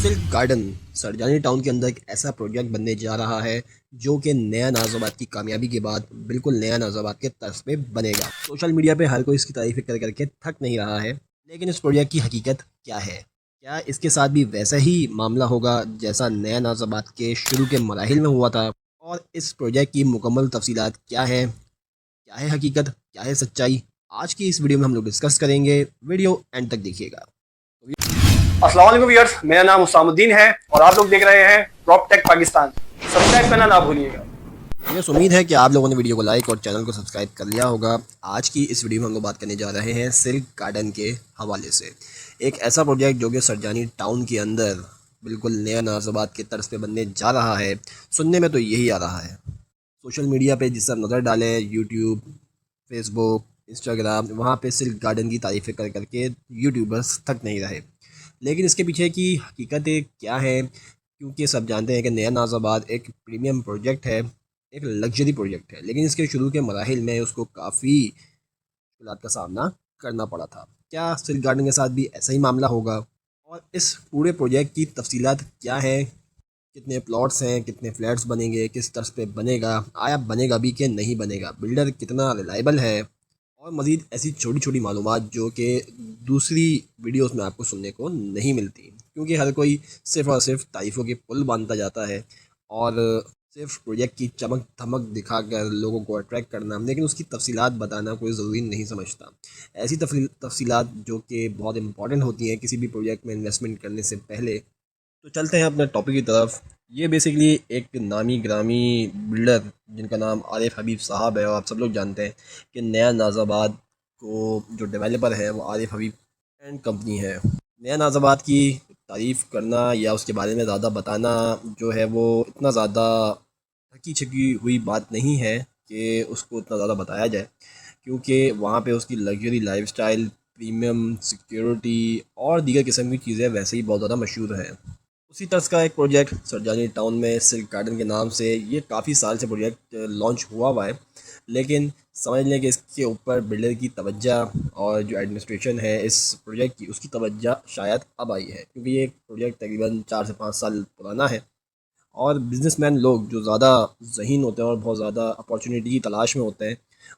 Silk garden Sarjani town के अंदर एक ऐसा प्रोजेक्ट बनने जा रहा है जो कि नया नाज़ाबाद की कामयाबी के बाद बिल्कुल नया नाज़ाबाद के तर्ज पे बनेगा। सोशल मीडिया पे हर कोई इसकी तारीफ़ कर करके थक नहीं रहा है, लेकिन इस प्रोजेक्ट की हकीकत क्या है? क्या इसके साथ भी वैसा ही मामला होगा जैसा नया नाज़ाबाद के शुरू के मराहिल में हुआ था? और इस प्रोजेक्ट की मुकम्मल तफसीलात क्या हैं? क्या है हकीकत? क्या है सच्चाई? आज की इस वीडियो में हम लोग डिस्कस करेंगे। वीडियो एंड तक देखिएगा। अस्सलाम वालेकुम व्यूअर्स, मेरा नाम हुसामुद्दीन है और आप लोग देख रहे हैं प्रॉप टेक पाकिस्तान। सब्सक्राइब करना ना भूलिएगा। मुझे उम्मीद है कि आप लोगों ने वीडियो को लाइक और चैनल को सब्सक्राइब कर लिया होगा। आज की इस वीडियो में हम लोग बात करने जा रहे हैं सिल्क गार्डन के हवाले से। एक ऐसा प्रोजेक्ट जो कि सरजानी टाउन के अंदर बिल्कुल नया नाज़ाबाद के तर्ज पे बनने जा रहा है। सुनने में तो यही आ रहा है। सोशल मीडिया पे जिस तरह नज़र डालें, यूट्यूब, फेसबुक, इंस्टाग्राम, वहाँ पे सिल्क गार्डन की तारीफ़ें कर करके यूट्यूबर्स थक नहीं रहे। लेकिन इसके पीछे की हकीकतें क्या हैं? क्योंकि सब जानते हैं कि नया नाज़ाबाद एक प्रीमियम प्रोजेक्ट है, एक लग्जरी प्रोजेक्ट है, लेकिन इसके शुरू के मराहिल में उसको काफ़ी मुश्किलात का सामना करना पड़ा था। क्या सिल्क गार्डन के साथ भी ऐसा ही मामला होगा? और इस पूरे प्रोजेक्ट की तफसीलात क्या हैं? कितने प्लॉट्स हैं, कितने फ्लैट्स बनेंगे, किस तर्ज पे बनेगा, आया बनेगा भी कि नहीं बनेगा, बिल्डर कितना रिलायबल है, और मज़ीद ऐसी छोटी छोटी मालूमात जो कि दूसरी वीडियोस में आपको सुनने को नहीं मिलती, क्योंकि हर कोई सिर्फ़ और सिर्फ तारीफ़ों के पुल बांधता जाता है और सिर्फ प्रोजेक्ट की चमक धमक दिखाकर लोगों को अट्रैक्ट करना, लेकिन उसकी तफसीलात बताना कोई ज़रूरी नहीं समझता। ऐसी तफसीलात जो कि बहुत इंपॉर्टेंट होती हैं किसी भी प्रोजेक्ट में इन्वेस्टमेंट करने से पहले। तो चलते हैं अपने टॉपिक की तरफ। ये बेसिकली एक नामी ग्रामी बिल्डर जिनका नाम आरिफ हबीब साहब है, और आप सब लोग जानते हैं कि नया नाज़ाबाद को जो डेवलपर है वो आरिफ हबीब एंड कंपनी है। नया नाज़ाबाद की तारीफ़ करना या उसके बारे में ज़्यादा बताना जो है वो इतना ज़्यादा थकी छकी हुई बात नहीं है कि उसको इतना ज़्यादा बताया जाए, क्योंकि वहाँ पे उसकी लग्जरी लाइफस्टाइल, प्रीमियम सिक्योरिटी और दीगर किस्म की चीज़ें वैसे ही बहुत ज़्यादा मशहूर हैं। उसी तरह का एक प्रोजेक्ट सरजानी टाउन में सिल्क गार्डन के नाम से ये काफ़ी साल से प्रोजेक्ट लॉन्च हुआ है, लेकिन समझ लें कि इसके ऊपर बिल्डर की तवज्जो और जो एडमिनिस्ट्रेशन है इस प्रोजेक्ट की, उसकी तवज्जो शायद अब आई है, क्योंकि ये प्रोजेक्ट तकरीबन 4 से 5 साल पुराना है। और बिजनेसमैन लोग जो ज़्यादा ज़हीन होते हैं और बहुत ज़्यादा अपॉर्चुनिटी की तलाश में होते हैं,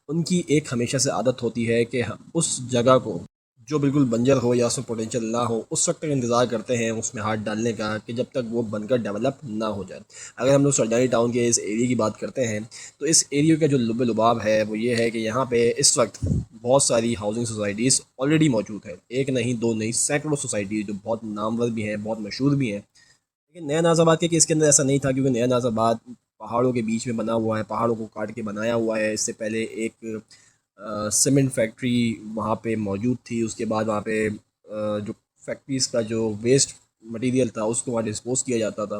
उनकी एक हमेशा से आदत होती है कि हम उस जगह को जो बिल्कुल बंजर हो या उसमें पोटेंशियल ना हो, उस वक्त तक इंतज़ार करते हैं उसमें हाथ डालने का, कि जब तक वो बनकर डेवलप ना हो जाए। अगर हम लोग सरजानी टाउन के इस एरिया की बात करते हैं, तो इस एरिया का जो लुब लुबाब है वो ये है कि यहाँ पे इस वक्त बहुत सारी हाउसिंग सोसाइटीज़ ऑलरेडी मौजूद है। एक नहीं, दो नहीं, सैकड़ों सोसाइटीज़ जो बहुत नामवर भी हैं, बहुत मशहूर भी हैं। लेकिन नया नाज़ाबाद के केस के अंदर ऐसा नहीं था, क्योंकि नया नाज़ाबाद पहाड़ों के बीच में बना हुआ है, पहाड़ों को काट के बनाया हुआ है। इससे पहले एक सीमेंट फैक्ट्री वहाँ पे मौजूद थी। उसके बाद वहाँ पे जो फैक्ट्रीज़ का जो वेस्ट मटेरियल था उसको वहाँ डिस्पोज किया जाता था।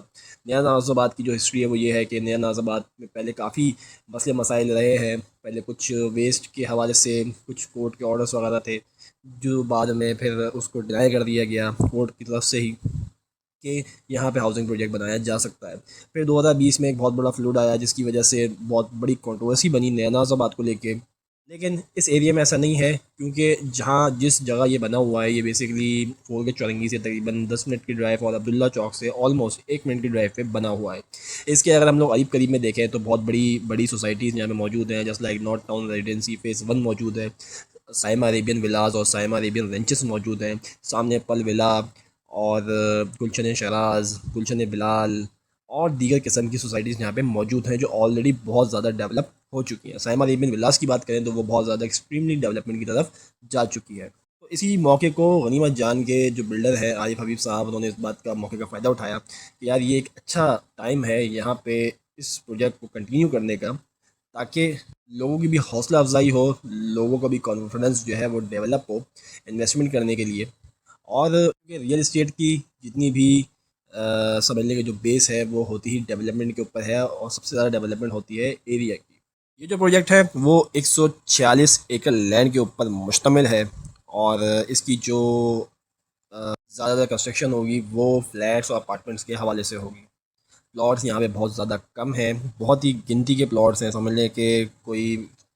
नया नाज़ाबाद की जो हिस्ट्री है वो ये है कि नया नाज़ाबाद में पहले काफ़ी मसले मसाइल रहे हैं। पहले कुछ वेस्ट के हवाले से कुछ कोर्ट के ऑर्डर्स वगैरह थे, जो बाद में फिर उसको डिनाई कर दिया गया कोर्ट की तरफ से ही कि यहाँ पे हाउसिंग प्रोजेक्ट बनाया जा सकता है। फिर 2020 में एक बहुत बड़ा फ्लड आया, जिसकी वजह से बहुत बड़ी कंट्रोवर्सी बनी नया नाज़ाबाद को लेके। लेकिन इस एरिया में ऐसा नहीं है, क्योंकि जहाँ जिस जगह ये बना हुआ है ये बेसिकली फोर के चौरंगी से तकरीबन 10 मिनट की ड्राइव और अब्दुल्ला चौक से ऑलमोस्ट 1 मिनट की ड्राइव पे बना हुआ है। इसके अगर हम लोग करीब करीब में देखें तो बहुत बड़ी बड़ी सोसाइटीज़ यहाँ पे मौजूद हैं, जैसे like north town residency phase 1 मौजूद है, साइमा अरेबियन विलास और साइमा अरेबियन रेंचेस मौजूद हैं, सामने पल विला और गुलशन शराज, गुलशन बिलाल और दीगर किस्म की सोसाइटीज़ यहाँ पे मौजूद हैं, जो ऑलरेडी बहुत ज़्यादा डेवलप हो चुकी हैं। साइमा अरेबियन विलास की बात करें तो वो बहुत ज़्यादा एक्सट्रीमली डेवलपमेंट की तरफ जा चुकी है। तो इसी मौके को गनीमत जान के जो बिल्डर है आरिफ हबीब साहब, उन्होंने इस बात का मौके का फ़ायदा उठाया कि यार ये एक अच्छा टाइम है यहाँ पे इस प्रोजेक्ट को कंटिन्यू करने का, ताकि लोगों की भी हौसला अफजाई हो, लोगों का भी कॉन्फिडेंस जो है वो डेवलप हो इन्वेस्टमेंट करने के लिए। और रियल इस्टेट की जितनी भी समझ लें जो बेस है वो होती ही डेवलपमेंट के ऊपर है, और सबसे ज़्यादा डेवलपमेंट होती है एरिया की। ये जो प्रोजेक्ट है वो 146 एकड़ लैंड के ऊपर मुश्तमिल है, और इसकी जो ज़्यादातर कंस्ट्रक्शन होगी वो फ्लैट्स और अपार्टमेंट्स के हवाले से होगी। प्लॉट्स यहाँ पे बहुत ज़्यादा कम है, बहुत ही गिनती के प्लॉट्स हैं। समझ लें कि कोई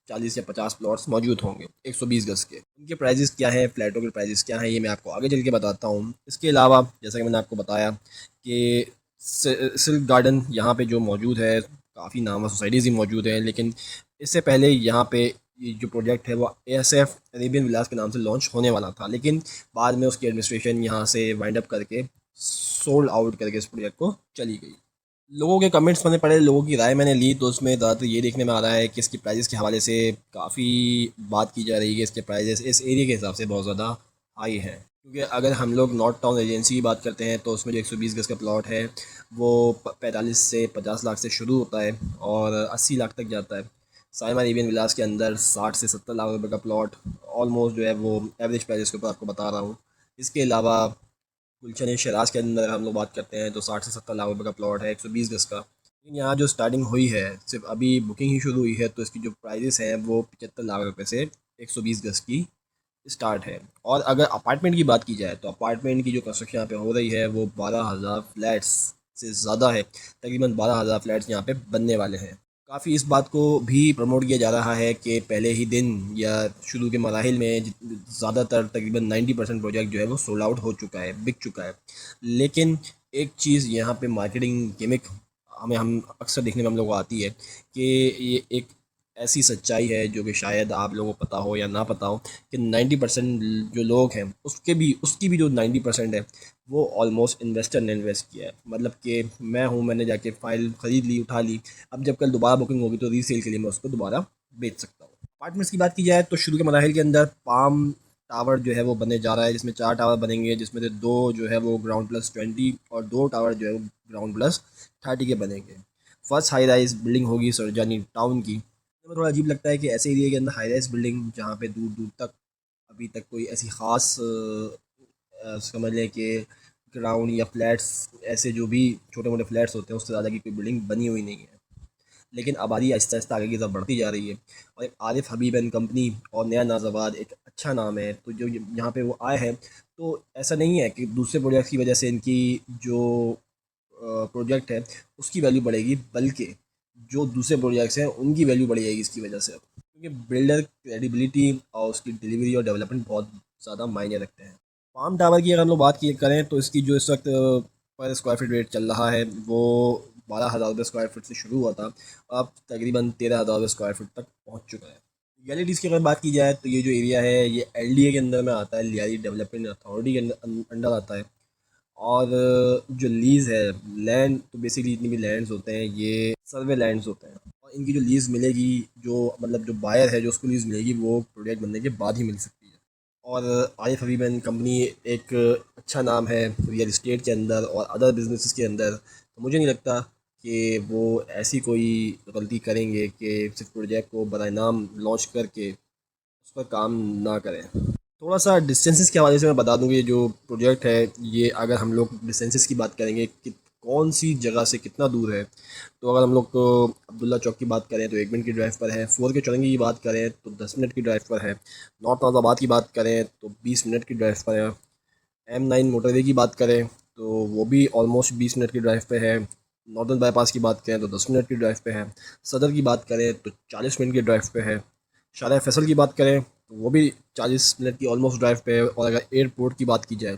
40 या 50 प्लॉट्स मौजूद होंगे 120 गज के। उनके प्राइजेस क्या हैं, फ्लैटों के प्राइजेस क्या हैं, ये मैं आपको आगे चल के बताता हूँ। इसके अलावा जैसा कि मैंने आपको बताया कि सिल्क गार्डन यहाँ पे जो मौजूद है, काफ़ी नामा सोसाइटीज़ ही मौजूद हैं, लेकिन इससे पहले यहाँ पे ये जो प्रोजेक्ट है वो ASF अरेबियन विलास के नाम से लॉन्च होने वाला था, लेकिन बाद में उसकी एडमिनिस्ट्रेशन यहाँ से वाइंड अप करके सोल्ड आउट करके इस प्रोजेक्ट को चली गई। लोगों के कमेंट्स मैंने पढ़े, लोगों की राय मैंने ली, तो उसमें ज़्यादातर ये देखने में आ रहा है कि इसकी प्राइजेस के हवाले से काफ़ी बात की जा रही है कि इसके प्राइजेस इस एरिया के हिसाब से बहुत ज़्यादा हाई हैं। क्योंकि अगर हम लोग नॉर्थ टाउन एजेंसी की बात करते हैं तो उसमें जो 120 गज का प्लॉट है वो 45 से 50 लाख से शुरू होता है और 80 लाख तक जाता है। साइमा अरेबियन विलास के अंदर 60 से 70 लाख रुपए का प्लॉट ऑलमोस्ट जो है वो एवरेज प्राइस के ऊपर आपको बता रहा हूँ। इसके अलावा गुलशन शराज के अंदर हम लोग बात करते हैं तो 60 से 70 लाख रुपए का प्लॉट है 120 गज का। लेकिन यहाँ जो स्टार्टिंग हुई है, सिर्फ अभी बुकिंग ही शुरू हुई है, तो इसकी जो प्राइजेस हैं वो 75 लाख रुपए से 120 गज की स्टार्ट है। और अगर अपार्टमेंट की बात की जाए तो अपार्टमेंट की जो कंस्ट्रक्शन यहाँ पे हो रही है वो 12,000 फ्लैट्स से ज़्यादा है। तकरीबन 12,000 फ्लैट्स यहाँ पे बनने वाले हैं। काफ़ी इस बात को भी प्रमोट किया जा रहा है कि पहले ही दिन या शुरू के मराहिल में ज़्यादातर तकरीबन 90% प्रोजेक्ट जो है वो सोल्ड आउट हो चुका है, बिक चुका है। लेकिन एक चीज़ यहाँ पे मार्केटिंग गिमिक हम अक्सर देखने में हम लोग को आती है कि ये एक ऐसी सच्चाई है जो कि शायद आप लोगों को पता हो या ना पता हो कि 90% जो लोग हैं उसकी भी जो 90% है वो ऑलमोस्ट इन्वेस्टर ने इन्वेस्ट किया है। मतलब कि मैं हूँ, मैंने जाके फ़ाइल ख़रीद ली, उठा ली, अब जब कल दोबारा बुकिंग होगी तो रीसेल के लिए मैं उसको दोबारा बेच सकता हूँ। अपार्टमेंट्स की बात की जाए तो शुरू के मराहिल के अंदर पाम टावर जो है वो बनने जा रहा है, जिसमें 4 टावर बनेंगे, जिसमें से 2 जो है वो ग्राउंड प्लस 20 और 2 टावर जो है वो ग्राउंड प्लस 30 के बनेंगे। फर्स्ट हाई राइज बिल्डिंग होगी सरजानी टाउन की। तो थोड़ा अजीब लगता है कि ऐसे एरिया के अंदर हाई राइज बिल्डिंग जहाँ पे दूर दूर तक अभी तक कोई ऐसी ख़ास समझ लें कि ग्राउंड या फ्लैट्स, ऐसे जो भी छोटे मोटे फ्लैट्स होते हैं उससे ज़्यादा की कोई बिल्डिंग बनी हुई नहीं है। लेकिन आबादी आहिस्ता आहिस्ता आगे की तरफ बढ़ती जा रही है और एक आरिफ हबीब एंड कंपनी और नया नाजाबाद एक अच्छा नाम है, तो जो यहाँ पे वो आए हैं तो ऐसा नहीं है कि दूसरे प्रोजेक्ट की वजह से इनकी जो प्रोजेक्ट है उसकी वैल्यू बढ़ेगी, बल्कि जो दूसरे प्रोजेक्ट्स हैं उनकी वैल्यू बढ़ जाएगी इसकी वजह से। क्योंकि बिल्डर क्रेडिबिलिटी और उसकी डिलीवरी और डेवलपमेंट बहुत ज़्यादा मायने रखते हैं। पाम टावर की अगर हम लोग बात की करें तो इसकी जो इस वक्त पर स्क्वायर फीट रेट चल रहा है वो 12,000 रुपये स्क्वायर फीट से शुरू हुआ था, अब तकरीबन 13,000 रुपये स्क्वायर फीट तक पहुंच चुका है। रियलिटीज़ की अगर बात की जाए तो ये जो एरिया है ये LDA के अंदर में आता है, लियारी डेवलपमेंट अथॉरिटी के अंडर आता है। और जो लीज़ है लैंड, तो बेसिकली जितनी भी लैंड्स होते हैं ये सर्वे लैंड्स होते हैं और इनकी जो लीज़ मिलेगी, जो मतलब जो बायर है जो उसको लीज़ मिलेगी वो प्रोजेक्ट बनने के बाद ही मिल सकती है। और आरिफ हबीब एंड कंपनी एक अच्छा नाम है रियल इस्टेट के अंदर और अदर बिजनेसेस के अंदर, तो मुझे नहीं लगता कि वो ऐसी कोई गलती करेंगे कि सिर्फ प्रोजेक्ट को बराए नाम लॉन्च करके उस पर काम ना करें। थोड़ा सा डिस्टेंसेस के हवाले से मैं बता दूँ कि जो प्रोजेक्ट है ये, अगर हम लोग डिस्टेंसेस की बात करेंगे कि कौन सी जगह से कितना दूर है, तो अगर हम लोग को अब्दुल्ला चौक की बात करें तो 1 मिनट की ड्राइव पर है। 4 के चौरंगी की बात करें तो 10 मिनट की ड्राइव पर है। नॉर्थ नाज़ाबाद की बात करें तो 20 मिनट की ड्राइव पर है। M9 मोटरवे की बात करें तो वो भी ऑलमोस्ट 20 मिनट की ड्राइव पे है। नॉर्दर्न बाईपास की बात करें तो 10 मिनट की ड्राइव पे है। सदर की बात करें तो 40 मिनट की ड्राइव पे है। शारा फैसल की बात करें तो वो भी 40 मिनट की ऑलमोस्ट ड्राइव पे है। और अगर एयरपोर्ट की बात की जाए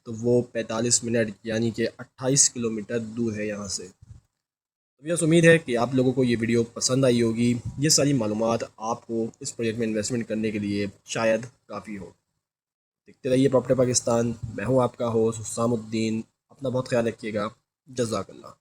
तो वो 45 मिनट यानी कि 28 किलोमीटर दूर है यहाँ से। तो यस, उम्मीद है कि आप लोगों को ये वीडियो पसंद आई होगी। ये सारी मालूमात आपको इस प्रोजेक्ट में इन्वेस्टमेंट करने के लिए शायद काफ़ी हो। देखते रहिए प्रॉपर्टी पाकिस्तान। मैं हूँ आपका होस्ट हुसामुद्दीन। अपना बहुत ख्याल रखिएगा। जज़ाकल्लाह।